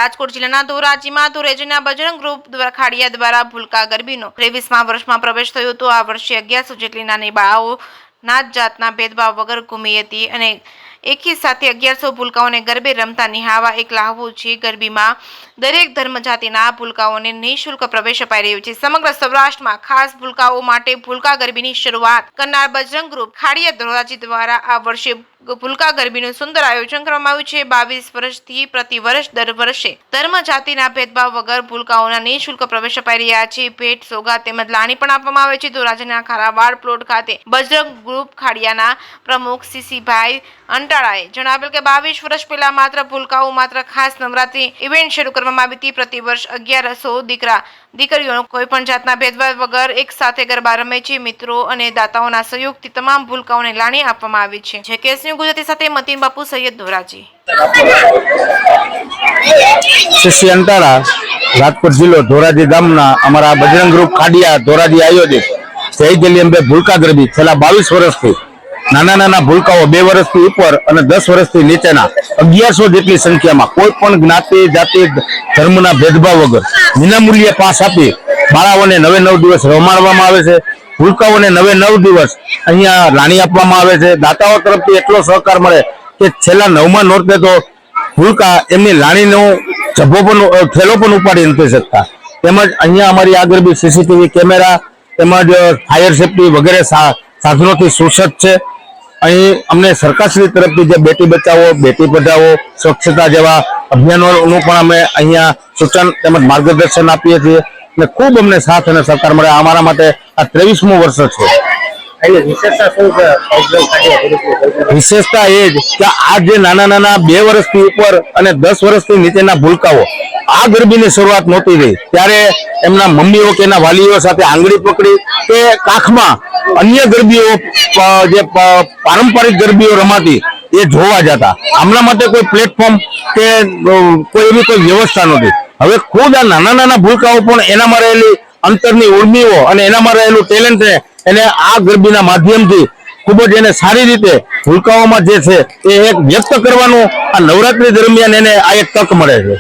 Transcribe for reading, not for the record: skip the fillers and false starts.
રાજકોટ જિલ્લાના ધોરાજીમાં ધોરાજીના બજરંગ ગ્રુપ દ્વારા ખાડિયા દ્વારા ભૂલકા ગરબીનો 23મા વર્ષમાં પ્રવેશ થયો હતો। આ વર્ષે 1100 જેટલી નાની બાળાઓ નાત જાતના ભેદભાવ વગર ઘૂમી હતી અને એકી સાથે 1100 ભૂલકાઓને ગરબે રમતા નિહાળવા એક લાહવો છે। ગરબીમાં દરેક ધર્મ જાતિના ભૂલકાઓને નિઃશુલ્ક પ્રવેશ અપાઈ રહ્યો છે। સમગ્ર સૌરાષ્ટ્રમાં ખાસ ભૂલકાઓ માટે ભૂલકા ગરબીની શરૂઆત કરનાર બજરંગ ગ્રુપ ખાડિયા ધોરાજી દ્વારા આ વર્ષે ભૂલકા ગરબીનું સુંદર આયોજન કરવામાં આવ્યું છે। 22 વર્ષથી પ્રતિ વર્ષ દર વર્ષે ધર્મ જાતિના ભેદભાવ વગર ભૂલકાઓના નિઃશુલ્ક પ્રવેશ અપાઈ રહ્યા છે। ભેટ સોગાદ તેમજ લાણી પણ આપવામાં આવે છે। ધોરાજીના ખારાવાડ પ્લોટ ખાતે બજરંગ ગ્રુપ ખાડિયાના પ્રમુખ સીસીભાઈ અંટાળાએ જણાવેલ કે 22 વર્ષ પહેલા માત્ર ભૂલકાઓ માત્ર ખાસ નવરાત્રી ઇવેન્ટ શરૂ કરવામાં આવી હતી। પ્રતિ વર્ષ 1100 દીકરીઓ કોઈ પણ જાતના ભેદભાવ વગર એક સાથે ગરબા રમે છે। મિત્રો અને દાતાઓના સહયોગથી તમામ ભૂલકાઓને લાણી આપવામાં આવી છે। જેકેએસન્યૂઝ ગુજરાતી સાથે મતીન બાપુ સૈયદ ધોરાજી। સીસી અંટાળા રાજકોટ જિલ્લો ધોરાજી ગામના અમારા બજરંગ ગ્રુપ ખાડિયા ધોરાજી આયોજિત જય જલિયંબે ભૂલકા ગરબી છેલ્લા 22 વર્ષથી નાના ભૂલકાઓ 2 વર્ષથી ઉપર અને 10 વર્ષથી નીચેના 1100 જેટલી સંખ્યામાં કોઈ પણ જ્ઞાતિ જાતિ ધર્મના ભેદભાવ વગર વિનામૂલ્યે પાસ આપી બાળાઓને 9 દિવસ રમાડવામાં આવે છે। ભૂલકાઓને 9 દિવસ અહીંયા લાણી આપવામાં આવે છે। દાતાઓ તરફથી એટલો સહકાર મળે કે છેલ્લા 9મા નોરતે તો ભૂલકા એમની લાણીનો જભ્ભો પણ થેલો પણ ઉપાડી નથી શકતા। તેમજ અહીંયા અમારી આ ગરબી સીસીટીવી કેમેરા તેમજ ફાયર સેફટી વગેરે સાધનોથી સુસજ્જ છે। અહીં અમને સરકારશ્રી તરફથી જે બેટી બચાવો બેટી પઢાઓ સ્વચ્છતા જેવા અભિયાનોનું પણ અમે અહીંયા સૂચન તેમજ માર્ગદર્શન આપીએ છીએ અને ખૂબ અમને સાથ અને સહકાર મળે। અમારા માટે આ 23મું વર્ષ છે। વિશેષતા એ જ કે આ જે નાના 2 વર્ષથી ઉપર અને 10 વર્ષથી નીચેના ભૂલકાઓ આ ગરબીની શરૂઆત નહોતી રહી ત્યારે એમના મમ્મીઓ કે એના વાલીઓ સાથે આંગળી પકડી કે કાખમાં અન્ય ગરબીઓ જે પારંપરિક ગરબીઓ રમાતી એ જોવા જતા। આમના માટે કોઈ પ્લેટફોર્મ કે કોઈ એવી કોઈ વ્યવસ્થા નહોતી। હવે ખુદ આ નાના ભૂલકાઓ પણ એનામાં રહેલી અંતરની ઉર્મિઓ અને એનામાં રહેલું ટેલેન્ટ એને આ ગરબીના માધ્યમથી ખૂબ જ એને સારી રીતે ભૂલકાઓમાં જે છે એ એક વ્યક્ત કરવાનું આ નવરાત્રી દરમિયાન એને આ એક તક મળે છે।